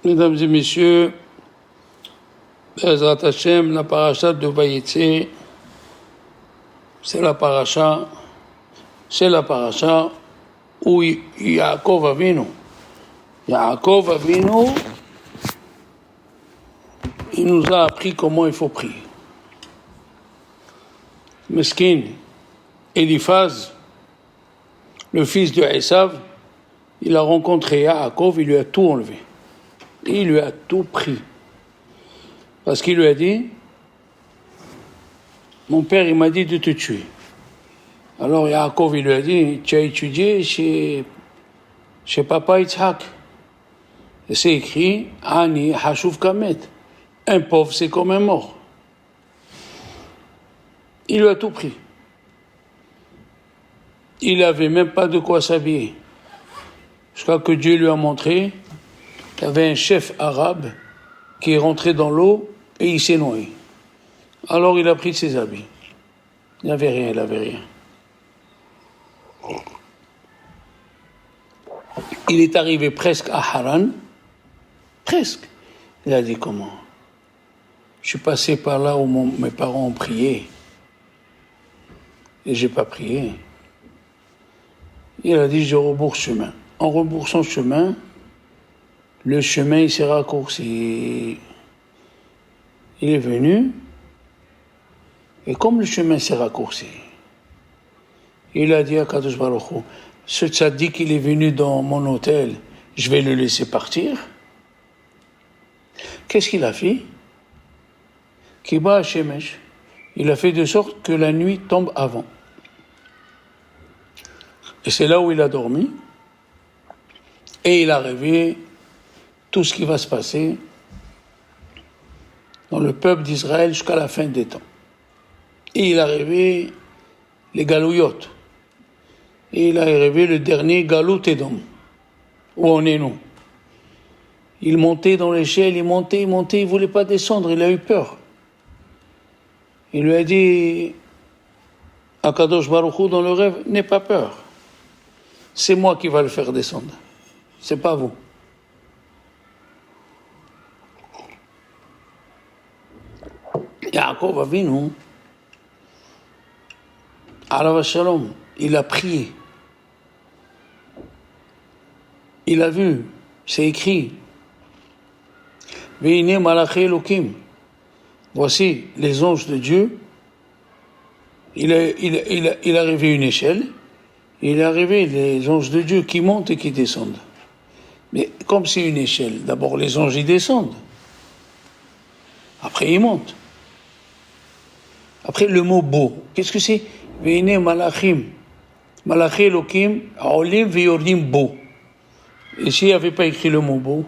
Mesdames et messieurs, Bezrat Hashem, la paracha de Vayetze, c'est la paracha où Yaakov Avinu, il nous a appris comment il faut prier. Meskin, Eliphaz, le fils de Esav, il a rencontré Yaakov, il lui a tout enlevé. Il lui a tout pris. Parce qu'il lui a dit, mon père, il m'a dit de te tuer. Alors Yaakov, il lui a dit, tu as étudié chez papa Yitzhak. Et c'est écrit, Ani Hashuv Kamet. Un pauvre, c'est comme un mort. Il lui a tout pris. Il n'avait même pas de quoi s'habiller. Jusqu'à que Dieu lui a montré qu'il y avait un chef arabe qui est rentré dans l'eau et il s'est noyé. Alors il a pris ses habits. Il n'avait rien. Il est arrivé presque à Haran. Presque. Il a dit comment? Je suis passé par là où mes parents ont prié. Et je n'ai pas prié. Il a dit, je rebrousse chemin. En rebroussant chemin, le chemin il s'est raccourci. Il est venu, et comme le chemin s'est raccourci, il a dit à Kadosh Baruch Hu, ce tzaddik il est venu dans mon hôtel, je vais le laisser partir. Qu'est-ce qu'il a fait? Kiba Shemesh. Il a fait de sorte que la nuit tombe avant. Et c'est là où il a dormi. Et il a rêvé tout ce qui va se passer dans le peuple d'Israël jusqu'à la fin des temps. Et il a rêvé les galouillotes. Et il a rêvé le dernier Galout Edom, où on est nous. Il montait dans l'échelle, il montait, il ne voulait pas descendre, il a eu peur. Il lui a dit à Kadosh Baruch Hu dans le rêve, n'aie pas peur. C'est moi qui va le faire descendre. C'est pas vous. Yaakov Avinu, alav shalom, il a prié. Il a vu, c'est écrit. Veine malaché Elokim. Voici les anges de Dieu. Il a rêvé une échelle. Il a rêvé les anges de Dieu qui montent et qui descendent. Mais comme c'est une échelle, d'abord les anges y descendent. Après ils montent. Après le mot beau, qu'est-ce que c'est? Veine malachim, malaché Elokim, olim veyordim beau. Et s'il n'y avait pas écrit le mot beau,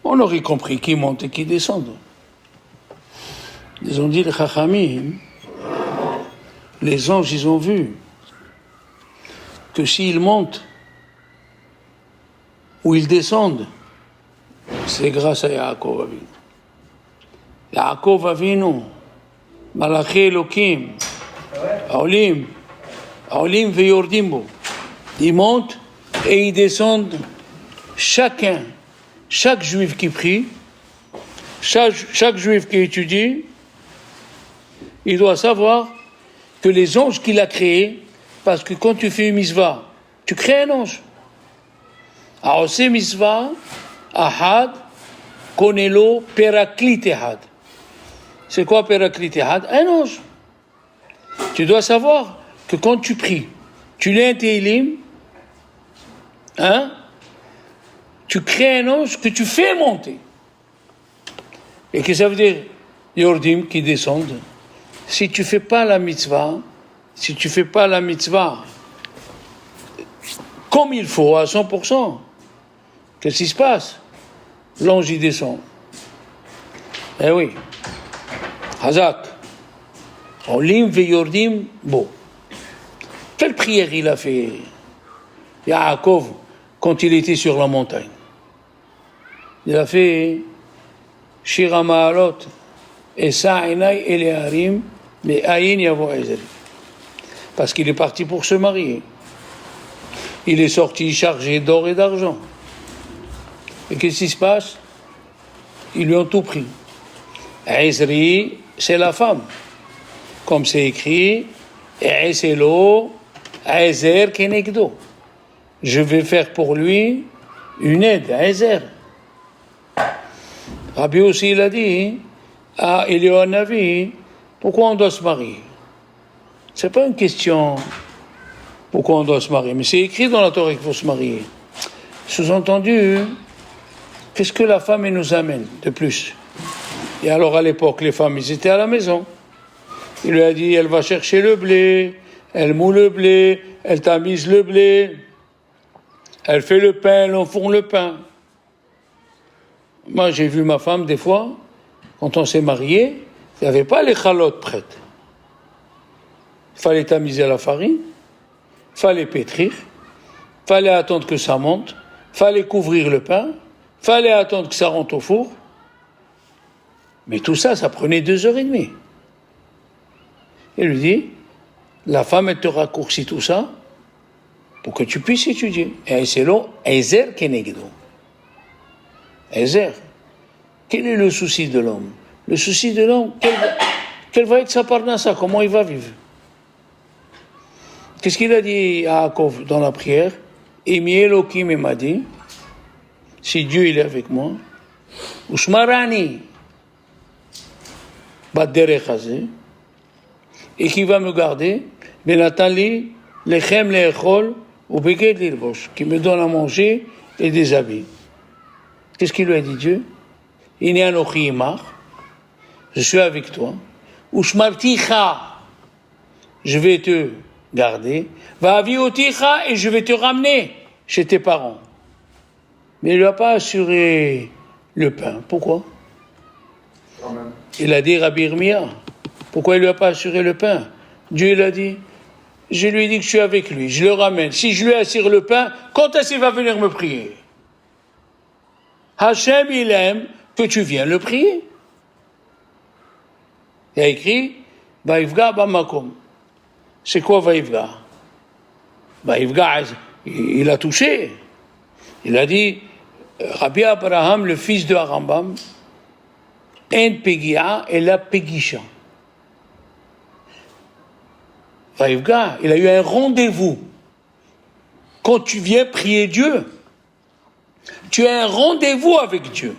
on aurait compris qui montent et qui descendent. Ils ont dit les Chachamim, les anges, ils ont vu que s'ils montent ou ils descendent, c'est grâce à Yaakov Avinu. Yaakov Avinu, Malaché Elokim, Olim veyordim bo. Ils montent et ils descendent chaque juif qui prie, chaque juif qui étudie, il doit savoir que les anges qu'il a créés, parce que quand tu fais une mitzvah, tu crées un ange. Alors c'est mitzvah, ahad, konelo, peraklit ehad. C'est quoi peraklit ehad? Un ange. Tu dois savoir que quand tu pries, tu lis un Tehillim, tu crées un ange que tu fais monter. Et que ça veut dire Yordim qui descendent. Si tu fais pas la mitzvah comme il faut, à 100%, qu'est-ce qui se passe? L'ange y descend. Eh oui. Hazak. Olim ve Yordim bo. Quelle prière il a fait Yaakov quand il était sur la montagne? Il a fait Shir HaMa'alot, Esa Einai Ele Harim, mais Ayin Yavo Ezeri. Parce qu'il est parti pour se marier. Il est sorti chargé d'or et d'argent. Et qu'est-ce qui se passe? Ils lui ont tout pris. Ezri, c'est la femme. Comme c'est écrit, Ezelo, Ezer Kenegdo. Je vais faire pour lui une aide, Ezer. Rabbi aussi, il a dit, à Eliyahu Navi, pourquoi on doit se marier? C'est pas une question pourquoi on doit se marier, mais c'est écrit dans la Torah qu'il faut se marier. Sous-entendu, qu'est-ce que la femme elle nous amène de plus? Et alors à l'époque, les femmes, ils étaient à la maison. Il lui a dit, elle va chercher le blé, elle moule le blé, elle tamise le blé, elle fait le pain, elle enfourne le pain. Moi, j'ai vu ma femme des fois, quand on s'est marié, il n'y avait pas les chalotes prêtes. Il fallait tamiser la farine, il fallait pétrir, il fallait attendre que ça monte, il fallait couvrir le pain, il fallait attendre que ça rentre au four. Mais tout ça, ça prenait 2h30. Il lui dit, la femme, elle te raccourcit tout ça pour que tu puisses étudier. Et c'est là, Ezer Kenegdo. Ezer. Quel est le souci de l'homme? Le souci de l'homme, quelle va être sa parnassa? Comment il va vivre? Qu'est-ce qu'il a dit à Yaakov dans la prière? Imi Elokim, il m'a dit, si Dieu il est avec moi, Ushmarani, Baderech Hazeh, et qui va me garder, Benatali, Lechem Lechol, ou Beged Lirbosh, qui me donne à manger et des habits. Qu'est-ce qu'il lui a dit Dieu? Ini Anochi Imach, je suis avec toi. Ushmarticha, je vais te garder. Va'avioticha, et je vais te ramener chez tes parents. Mais il ne lui a pas assuré le pain. Pourquoi? Il a dit Rabbi Irmia. Pourquoi il ne lui a pas assuré le pain? Dieu il a dit, je lui ai dit que je suis avec lui, je le ramène. Si je lui assure le pain, quand est-ce qu'il va venir me prier? Hachem, il aime que tu viennes le prier. Il a écrit, Vaïvga Bamakom. C'est quoi Vaïvga? Vaïvga, il a touché. Il a dit, Rabbi Abraham, le fils de Harambam, En Pegia et la Pegisha. Vaïvga, il a eu un rendez-vous. Quand tu viens prier Dieu, tu as un rendez-vous avec Dieu.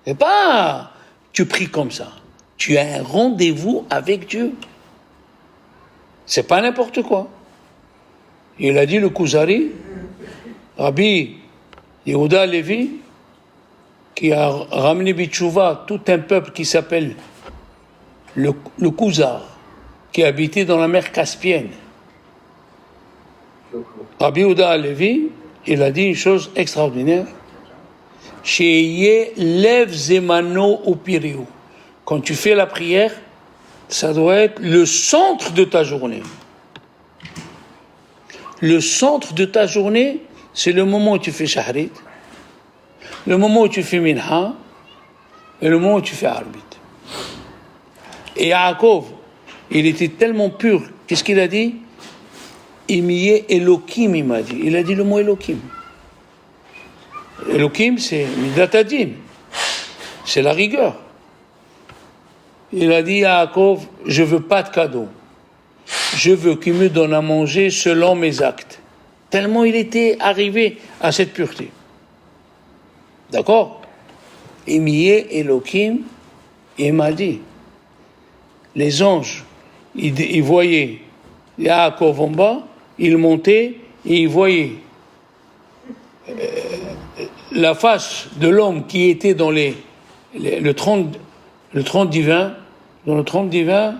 Et pas, tu pries comme ça. Tu as un rendez-vous avec Dieu. C'est pas n'importe quoi. Il a dit le Kuzari, Rabbi Yehuda Levi, qui a ramené Bitchouva tout un peuple qui s'appelle le Kuzar, qui habitait dans la mer Caspienne. Rabbi Yehuda Levi, il a dit une chose extraordinaire. Sheye lev zemano upiriu. Quand tu fais la prière, ça doit être le centre de ta journée. Le centre de ta journée, c'est le moment où tu fais shahrit, le moment où tu fais minha, et le moment où tu fais arbit. Et Yaakov, il était tellement pur, qu'est-ce qu'il a dit? Imiye Elokim, il m'a dit. Il a dit le mot Elokim. Elokim, c'est Midatadin. C'est la rigueur. Il a dit à Yaakov, je veux pas de cadeau. Je veux qu'il me donne à manger selon mes actes. Tellement il était arrivé à cette pureté. D'accord? Imiye Elokim, il m'a dit, les anges, ils voyaient Yaakov en bas, ils montaient et ils voyaient la face de l'homme qui était dans le trône divin. Dans le trône divin,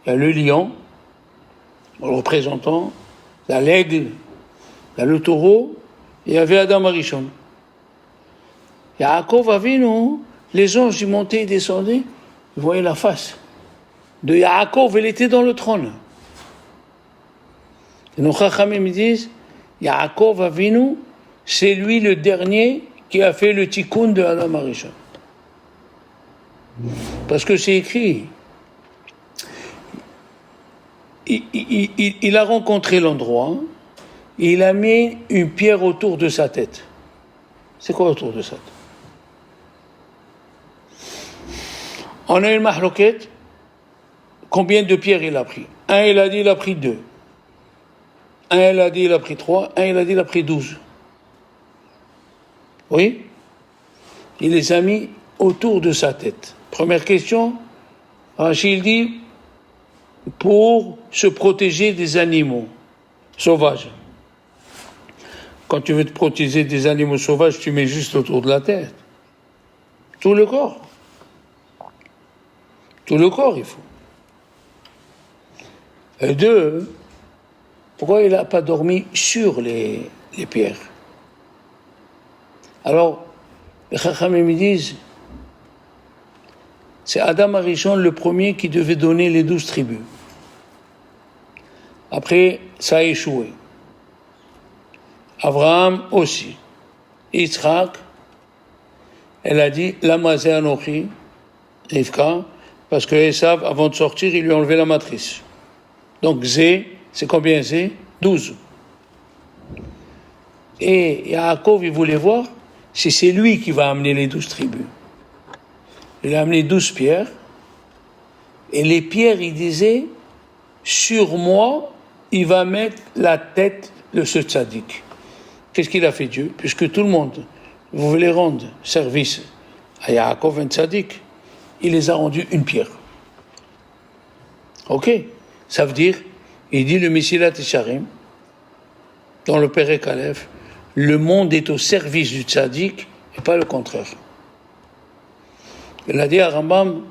il y a le lion, le représentant, il y a l'aigle, il y a le taureau, et il y avait Adam Arishon. Yaakov Avinu, les anges ils montaient et descendaient, ils voyaient la face de Yaakov, elle était dans le trône. Et nos Chachamim disent, Yaakov Avinu, c'est lui le dernier qui a fait le tikkun de Adam Arishon. Parce que c'est écrit, il a rencontré l'endroit, et il a mis une pierre autour de sa tête. C'est quoi autour de ça? On a une mahloquette. Combien de pierres il a pris? Un, il a dit, il a pris 2. Un, il a dit, il a pris 3. Un, il a dit, il a pris 12. Oui? Il les a mis autour de sa tête. Première question, Rachid dit, pour se protéger des animaux sauvages. Quand tu veux te protéger des animaux sauvages, tu mets juste autour de la tête. Tout le corps. Tout le corps, il faut. Et 2, pourquoi il n'a pas dormi sur les pierres? Alors, les Chachamim me disent, c'est Adam Arishon le premier qui devait donner les 12 tribus. Après, ça a échoué. Abraham aussi. Yitzhak, elle a dit, Lamazé Anochi, Rivka, parce que Esav, avant de sortir, il lui a enlevé la matrice. Donc Zé, c'est combien Zé? 12. Et Yaakov, il voulait voir si c'est lui qui va amener les 12 tribus. Il a amené 12 pierres, et les pierres, il disait, sur moi, il va mettre la tête de ce tzaddik. Qu'est-ce qu'il a fait Dieu? Puisque tout le monde, vous voulez rendre service à Yaakov, un tzaddik, il les a rendus une pierre. Ok? Ça veut dire, il dit le Mesilat Yesharim, dans le Perek Aleph, le monde est au service du tzaddik et pas le contraire. Il a dit à Rambam,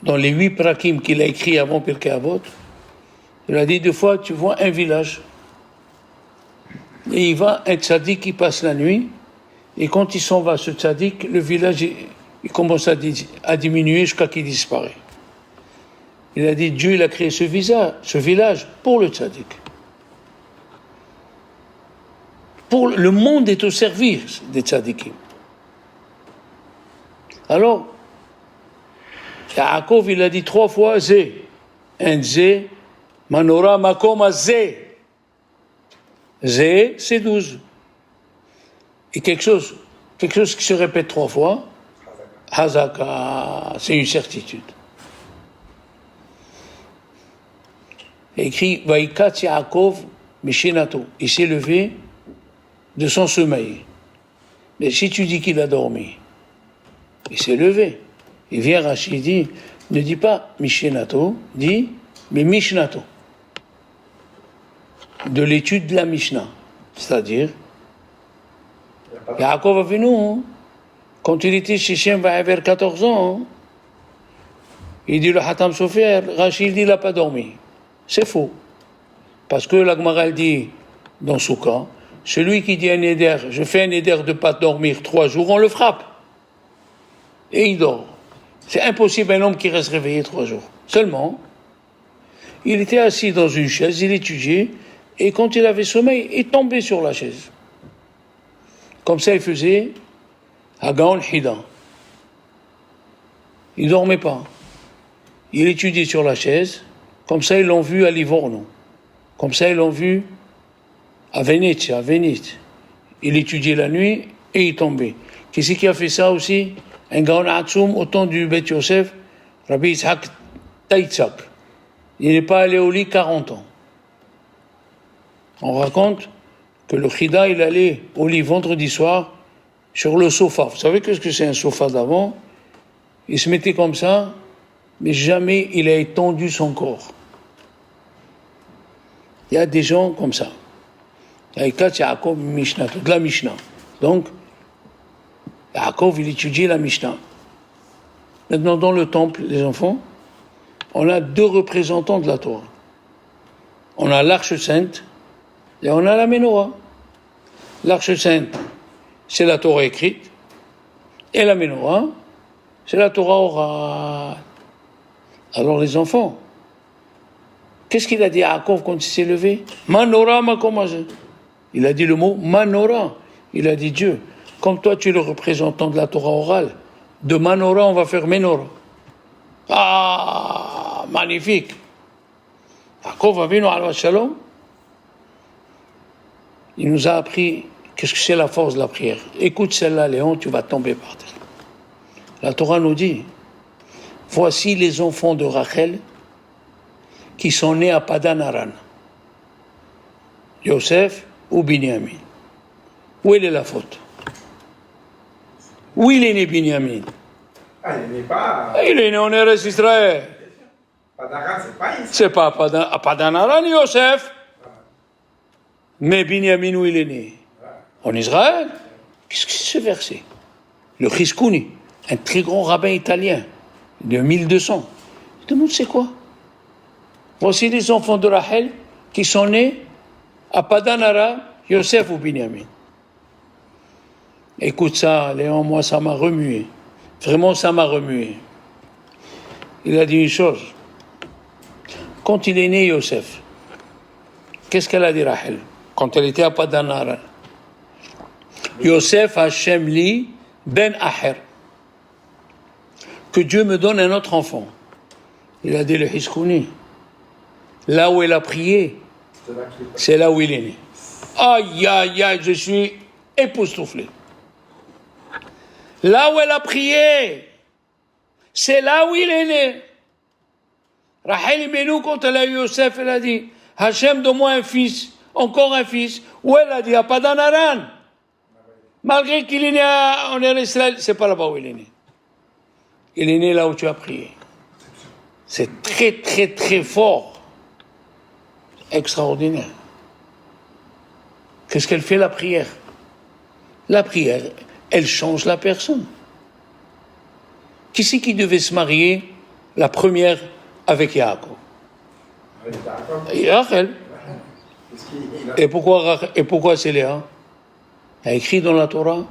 dans les 8 prakim qu'il a écrits avant Pirkei Avot, il a dit 2 fois, tu vois un village, et il va un tzaddik qui passe la nuit, et quand il s'en va, ce tzaddik, le village, il commence à diminuer jusqu'à qu'il disparaît. Il a dit, Dieu, il a créé ce village pour le tzaddik. Le monde est au service des tzaddikim. Alors, Yaakov, il a dit 3 fois Zé. Un Zé, Manora Makom Zé. Zé, c'est 12. Et quelque chose qui se répète 3 fois, Hazaka, c'est une certitude. Il écrit Vaikat Yaakov Mishinato. Il s'est levé de son sommeil. Mais si tu dis qu'il a dormi, il s'est levé. Il vient Rachid dit, ne dis pas Mishinato, dis mais Mishnato. De l'étude de la Mishnah. C'est-à-dire, Yaakov Avinu, quand il était chez Shem vers 14 ans, il dit le Hatam Sofer, Rachid dit il n'a pas dormi. C'est faux. Parce que la Gemara dit dans Souka, celui qui dit un éder, je fais un éder de ne pas dormir 3 jours, on le frappe. Et il dort. C'est impossible un homme qui reste réveillé 3 jours. Seulement, il était assis dans une chaise, il étudiait, et quand il avait sommeil, il tombait sur la chaise. Comme ça, il faisait Hagaon Hida. Il ne dormait pas. Il étudiait sur la chaise, comme ça, ils l'ont vu à Livorno. Comme ça, ils l'ont vu à Venezia, Il étudiait la nuit et il tombait. Qui c'est qui a fait ça aussi? Un Gaon Hatsoum au temps du Beth Yosef, Rabbi Yitzhak Taïtzak. Il n'est pas allé au lit 40 ans. On raconte que le Chida, il allait au lit vendredi soir sur le sofa. Vous savez qu'est-ce que c'est un sofa d'avant? Il se mettait comme ça, mais jamais il a étendu son corps. Il y a des gens comme ça. Yaakov Yaakov Mishnah, de la Mishnah. Donc, Yaakov, il étudiait la Mishnah. Maintenant, dans le temple, les enfants, on a 2 représentants de la Torah. On a l'Arche Sainte et on a la Ménorah. L'Arche Sainte, c'est la Torah écrite, et la Ménorah, c'est la Torah orale. Alors les enfants, qu'est-ce qu'il a dit à Yaakov quand il s'est levé? Manora makomazé. Il a dit le mot Manora. Il a dit Dieu, comme toi tu es le représentant de la Torah orale, de Manora on va faire Ménorah. Ah, magnifique. Yaakov Avinu alayhi shalom, il nous a appris Qu'est-ce que c'est la force de la prière? Écoute celle-là, Léon, tu vas tomber par terre. La Torah nous dit, voici les enfants de Rachel qui sont nés à Padan Aran. Yosef ou Binyamin. Où est la faute? Où il est né Binyamin? Ah, il n'est pas. Il est né en Eretz Israël. Padan Aran, c'est pas ici. C'est pas à Padan Aran, Yosef. Mais Binyamin, où il est né? En Israël. Qu'est-ce que c'est ce verset? Le Chizkouni, un très grand rabbin italien de 1200. Je demande c'est quoi? Voici les enfants de Rachel qui sont nés à Padan Aram, Yosef ou Binyamin. Écoute ça, Léon, moi ça m'a remué. Vraiment ça m'a remué. Il a dit une chose. Quand il est né Yosef, qu'est-ce qu'elle a dit Rachel? Quand elle était à Padan Aram. Yosef Hashem li ben Aher. Que Dieu me donne un autre enfant. Il a dit le Chizkouni. Là où elle a prié, c'est là où il est né. Aïe, aïe, aïe, je suis époustouflé. Là où elle a prié, c'est là où il est né. Rachel Imenou, quand elle a eu Yosef, elle a dit, Hachem, donne-moi un fils, encore un fils. Où elle a dit, à Padan Aran. Malgré qu'il est né en Israël, c'est pas là-bas où il est né. Il est né là où tu as prié. C'est très, très, très fort. Extraordinaire. Qu'est-ce qu'elle fait, la prière? La prière, elle change la personne. Qui c'est qui devait se marier la première avec Yaakov? Rachel. Et pourquoi c'est Léa? Il y a écrit dans la Torah,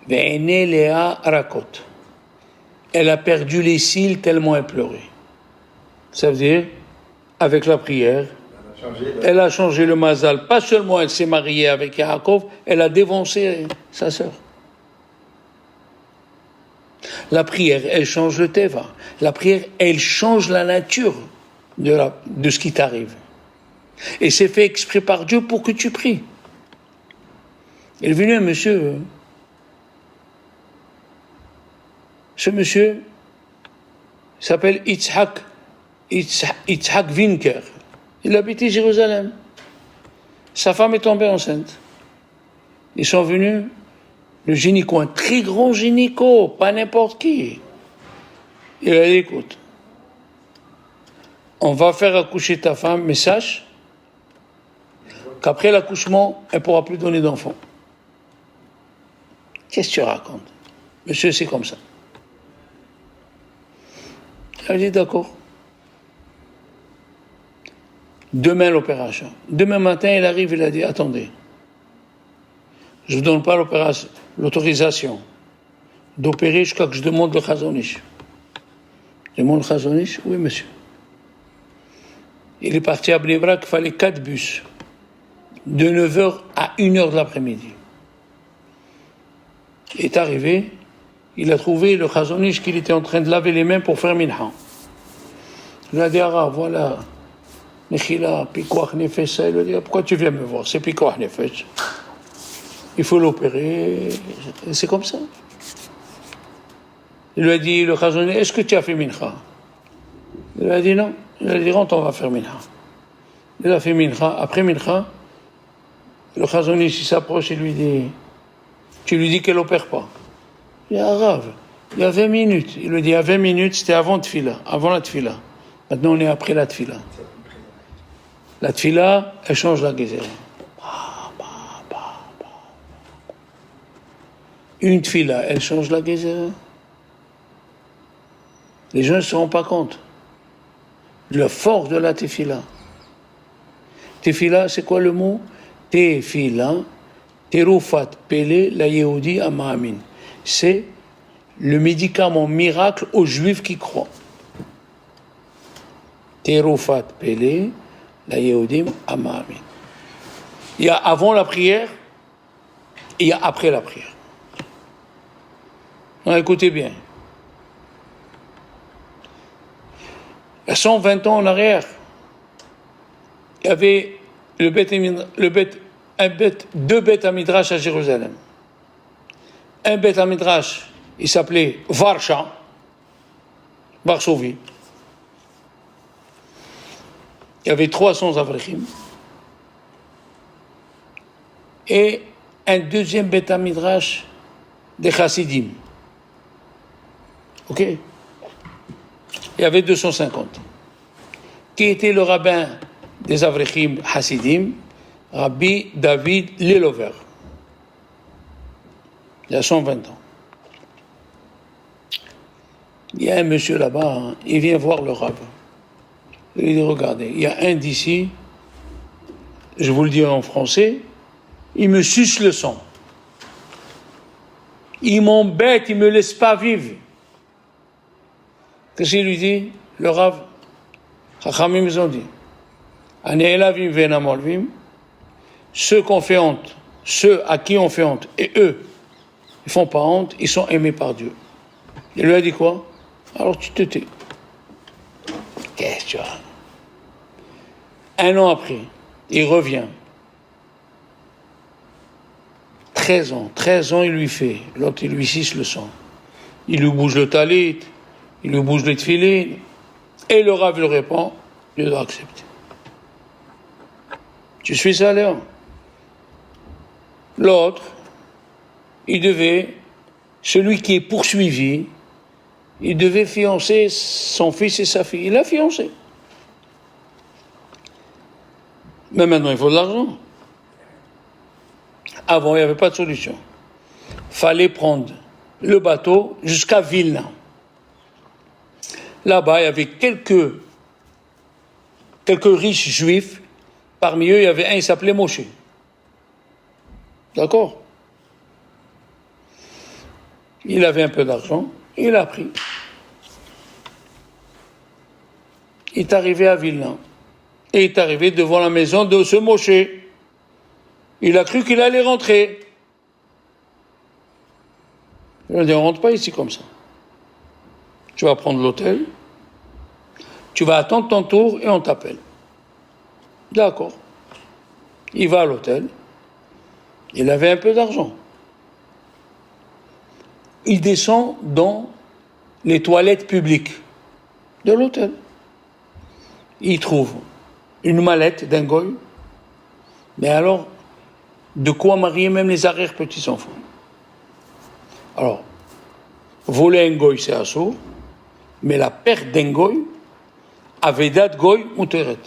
Ve'ene Léa Rakot. Elle a perdu les cils tellement elle pleurait. Ça veut dire, avec la prière, elle a changé le mazal. Pas seulement elle s'est mariée avec Yaakov, elle a dévancé sa sœur. La prière, elle change le teva. La prière, elle change la nature de ce qui t'arrive. Et c'est fait exprès par Dieu pour que tu pries. Il est venu un monsieur. Ce monsieur s'appelle Yitzhak Winker. Il habitait Jérusalem. Sa femme est tombée enceinte. Ils sont venus, le gynéco, un très grand gynéco, pas n'importe qui. Il a dit, écoute, on va faire accoucher ta femme, mais sache qu'après l'accouchement, elle ne pourra plus donner d'enfant. Qu'est-ce que tu racontes? Monsieur, c'est comme ça. Il a dit, d'accord. Demain, l'opération. Demain matin, il arrive, il a dit, attendez. Je ne vous donne pas l'autorisation d'opérer jusqu'à que je demande le Chazonish. Je demande le Chazonish? Oui, monsieur. Il est parti à Bnei Brak, il fallait 4 bus. De 9h à 1h de l'après-midi. Il est arrivé, il a trouvé le Chazonish qu'il était en train de laver les mains pour faire Minha. Il a dit, Ara, voilà, Nechila, Pikoach Nefesh, il lui a dit, pourquoi tu viens me voir? C'est Pikoach Nefesh. Il faut l'opérer, et c'est comme ça. Il lui a dit, le Chazonish, est-ce que tu as fait Minha? Il lui a dit non. Il a dit, rentre, on va faire Minha. Il a fait Minha. Après Minha, le Chazonish, il s'approche et lui dit, tu lui dis qu'elle n'opère pas. Il dit, Arabe, il y a 20 minutes. Il lui dit, il y a 20 minutes, c'était avant la tfila. Maintenant, on est après la tfila. La tfila, elle change la guézère. Une tfila, elle change la guézère. Les gens ne se rendent pas compte. La force de la tefila. Tefila, c'est quoi le mot? Tefila, terufat, pele, la Yehudi, amamin. C'est le médicament miracle aux Juifs qui croient. Terufat, pele, la Yehudi, amamin. Il y a avant la prière et il y a après la prière. Non, écoutez bien. Il y a 120 ans en arrière, il y avait le Beth deux Beth Midrash à Jérusalem. Un Beth Midrash, il s'appelait Varsovie. Il y avait 300 Avrechim. Et un deuxième Beth Midrash des Chassidim. Ok? Il y avait 250. Qui était le rabbin des Avrechim Hasidim? Rabbi David Lelover. Il y a 120 ans. Il y a un monsieur là-bas, hein, il vient voir le rabbin. Il dit, regardez, il y a un d'ici, je vous le dis en français, il me suce le sang. Il m'embête, il ne me laisse pas vivre. Qu'est-ce qu'il lui dit? Le rabbin, Chachamim ils ont dit, Anéelavim venamolvim, ceux qu'on fait honte, ceux à qui on fait honte, et eux, ils font pas honte, ils sont aimés par Dieu. Il lui a dit quoi? Alors tu te tais. Qu'est-ce que tu as? Un an après, il revient. 13 ans, il lui fait. L'autre, il lui suce le sang. Il lui bouge le talit, il lui bouge les tefilines. Et le Rav lui répond, Dieu doit accepter. Tu suis ça, Léon? L'autre, celui qui est poursuivi, il devait fiancer son fils et sa fille. Il a fiancé. Mais maintenant, il faut de l'argent. Avant, il n'y avait pas de solution. Fallait prendre le bateau jusqu'à Vilna. Là-bas, il y avait quelques riches juifs. Parmi eux, il y avait un, il s'appelait Moshe. D'accord? Il avait un peu d'argent, il a pris. Il est arrivé à Vilna. Et il est arrivé devant la maison de ce Moshe. Il a cru qu'il allait rentrer. Il a dit, on ne rentre pas ici comme ça. Tu vas prendre l'hôtel, tu vas attendre ton tour et on t'appelle. D'accord. Il va à l'hôtel. Il avait un peu d'argent. Il descend dans les toilettes publiques de l'hôtel. Il trouve une mallette d'un goy, mais alors, de quoi marier même les arrière-petits-enfants. Alors, voler un goy, c'est assourd, mais la perte d'un goy, Avedat goy muteret.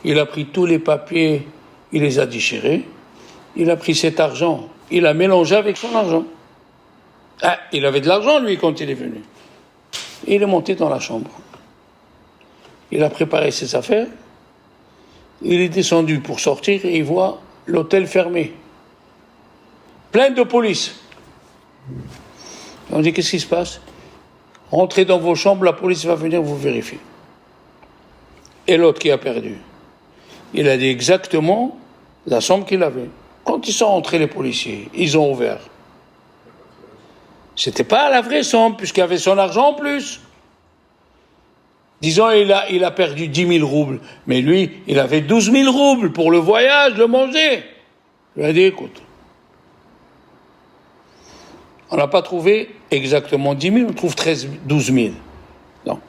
Il a pris tous les papiers, il les a déchirés, il a pris cet argent, il a mélangé avec son argent. Ah, il avait de l'argent, lui, quand il est venu. Il est monté dans la chambre. Il a préparé ses affaires. Il est descendu pour sortir et il voit l'hôtel fermé. Plein de police. On dit, qu'est-ce qui se passe? Rentrez dans vos chambres, la police va venir vous vérifier. Et l'autre qui a perdu, il a dit exactement la somme qu'il avait. Quand ils sont rentrés, les policiers, ils ont ouvert. C'était pas la vraie somme, puisqu'il y avait son argent en plus. Disons, il a perdu 10 000 roubles, mais lui, il avait 12 000 roubles pour le voyage, le manger. Il a dit, écoute, on n'a pas trouvé exactement 10 000, on trouve 12 000. Donc,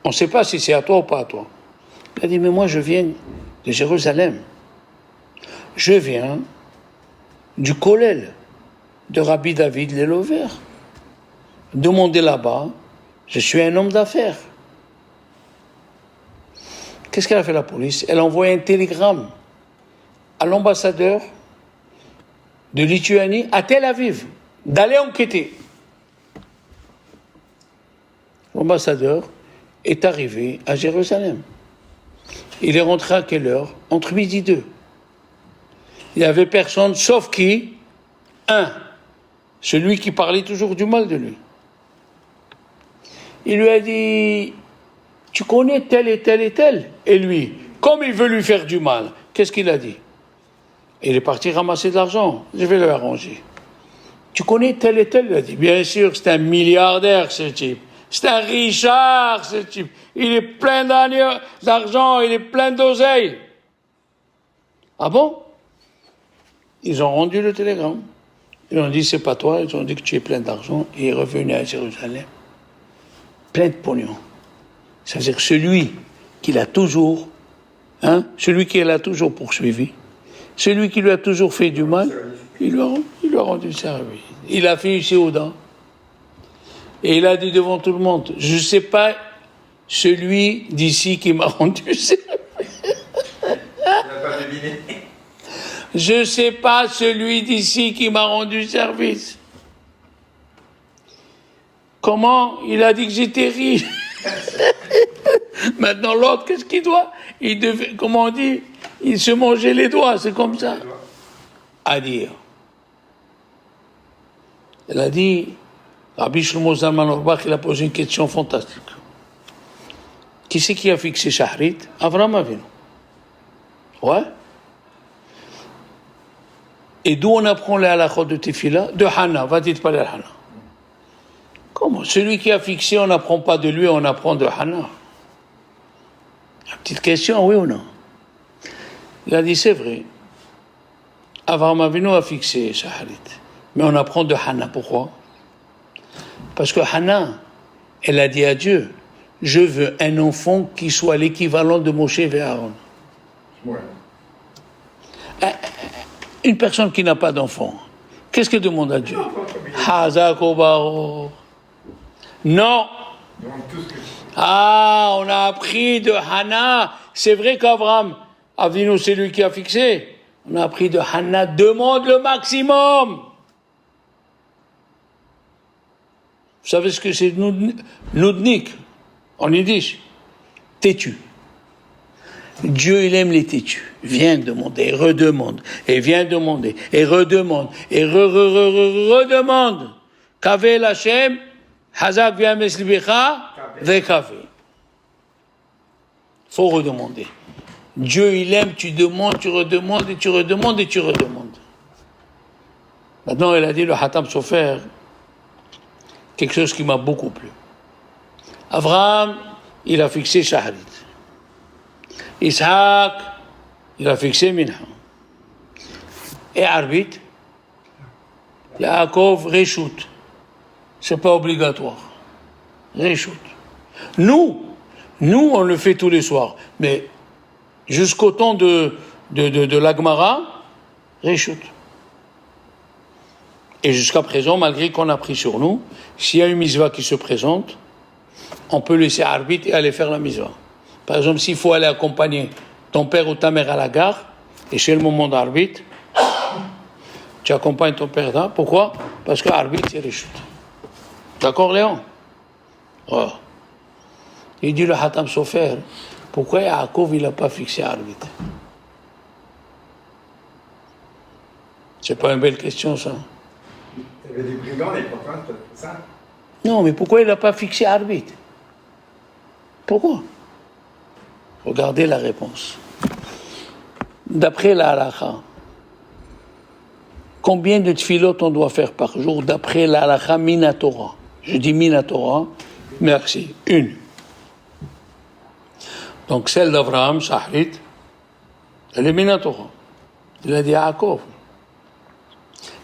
on ne sait pas si c'est à toi ou pas à toi. Il a dit, mais moi, je viens de Jérusalem. Je viens du Kollel de Rabbi David Lelover. Demandez là-bas, je suis un homme d'affaires. Qu'est-ce qu'elle a fait la police? Elle a envoyé un télégramme à l'ambassadeur de Lituanie à Tel Aviv d'aller enquêter. L'ambassadeur est arrivé à Jérusalem. Il est rentré à quelle heure? Entre midi et 2. Il n'y avait personne, sauf qui? Celui qui parlait toujours du mal de lui. Il lui a dit, tu connais tel et tel et tel? Et lui, comme il veut lui faire du mal, qu'est-ce qu'il a dit? Il est parti ramasser de l'argent. Je vais le arranger. Tu connais tel et tel? Il a dit, bien sûr, c'est un milliardaire, ce type. C'est un richard, ce type. Il est plein d'argent, il est plein d'oseille. Ah bon? ils ont rendu le télégramme. Ils ont dit, c'est pas toi. Ils ont dit que tu es plein d'argent. Et il est revenu à Jérusalem, plein de pognon. Ça veut dire que celui qui l'a toujours, celui qui l'a toujours poursuivi, celui qui lui a toujours fait du mal, il lui a rendu service. Il a fait ici au dents. Et il a dit devant tout le monde, je ne sais pas celui d'ici qui m'a rendu service. Il n'a pas deviné. Je ne sais pas celui d'ici qui m'a rendu service. Comment? Il a dit que j'étais riche. Maintenant, l'autre, qu'est-ce qu'il doit? Il devait, comment on dit? Il se mangeait les doigts, c'est comme ça. À dire. Elle a dit, Rabbi Shlomo Zalman Auerbach, il a posé une question fantastique. Qui c'est qui a fixé Shahrit? Avraham Avinu. Ouais. Et d'où on apprend les halachot de Tefila? De Hana, va dites pas les Hana. Comment? Celui qui a fixé, on n'apprend pas de lui, on apprend de Hana. Une petite question, oui ou non? Il a dit, c'est vrai. Avraham Avinu a fixé Shahrit. Mais on apprend de Hana. Pourquoi? Parce que Hana, elle a dit à Dieu, je veux un enfant qui soit l'équivalent de Moshe et Aaron. Ouais. Une personne qui n'a pas d'enfant, qu'est-ce qu'elle demande à Dieu? Hazak Obaro. Non. Donc, tout ce que Ah, on a appris de Hana. C'est vrai qu'Abraham, Avinu, c'est lui qui a fixé. On a appris de Hana, demande le maximum. Vous savez ce que c'est Nudnik, en yiddish? Têtu. Dieu, il aime les têtus. Viens demander, et redemande, et viens demander, et redemande, et redemande. Kave l'Hachem, Hazak v'yames libecha, ve'kave. Faut redemander. Dieu, il aime, tu demandes, tu redemandes, et tu redemandes, et tu redemandes. Maintenant, il a dit, le Hatam Sofer, quelque chose qui m'a beaucoup plu. Abraham, il a fixé Shahrit. Isaac, il a fixé Minha. Et Arbit, Yaakov, Réchout. C'est pas obligatoire. Réchout. Nous, on le fait tous les soirs. Mais jusqu'au temps de l'Agmara, Réchout. Et jusqu'à présent, malgré qu'on a pris sur nous, s'il y a une mitzvah qui se présente, on peut laisser Arbit et aller faire la mitzvah. Par exemple, s'il faut aller accompagner ton père ou ta mère à la gare, et c'est le moment d'arbitre, tu accompagnes ton père là. Pourquoi? Parce que arbitre, c'est les chutes. D'accord, Léon? Oh. Il dit le Hatam Sofer, pourquoi Yaakov, il n'a pas fixé arbitre? C'est pas une belle question, ça. il y avait des brigands, des copains, tout ça. Non, mais pourquoi il n'a pas fixé arbitre? Pourquoi? Regardez la réponse. D'après la halakha, combien de tfilot on doit faire par jour d'après la halakha Minatora? Je dis Minatora, merci. Une. Donc celle d'Abraham, Shahrit, elle est Minatora. Il a dit à Yaakov,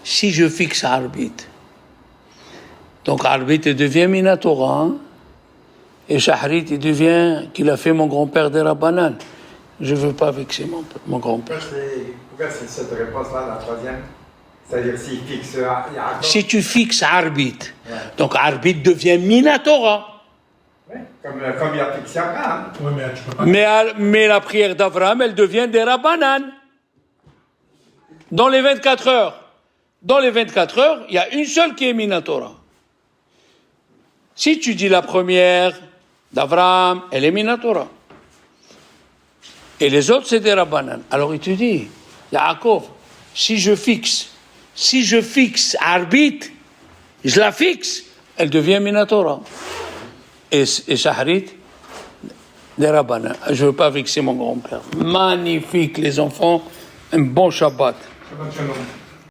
si je fixe arbitre, donc arbitre devient Minatora, et Shahrit, il devient qu'il a fait mon grand-père des Rabbanan. Je ne veux pas vexer mon grand-père. Pourquoi c'est cette réponse-là, la troisième? C'est-à-dire s'il fixe Yaakov. Si tu fixes arbitre, Ouais. donc arbitre devient Minatora. Ouais, comme il a fixé Abraham. Oui, mais tu peux pas. Mais la prière d'Abraham, elle devient des Rabbanan. Dans les 24 heures. Dans les 24 heures, il y a une seule qui est Minatora. Si tu dis la première d'Abraham, elle est Minatora. Et les autres, c'est des Rabbanan. Alors il te dit, Yaakov, si je fixe arbitre, je la fixe, elle devient Minatora. Et Shahrit, des Rabbanan. Je ne veux pas fixer mon grand-père. Magnifique, les enfants. Un bon Shabbat. Shabbat shalom.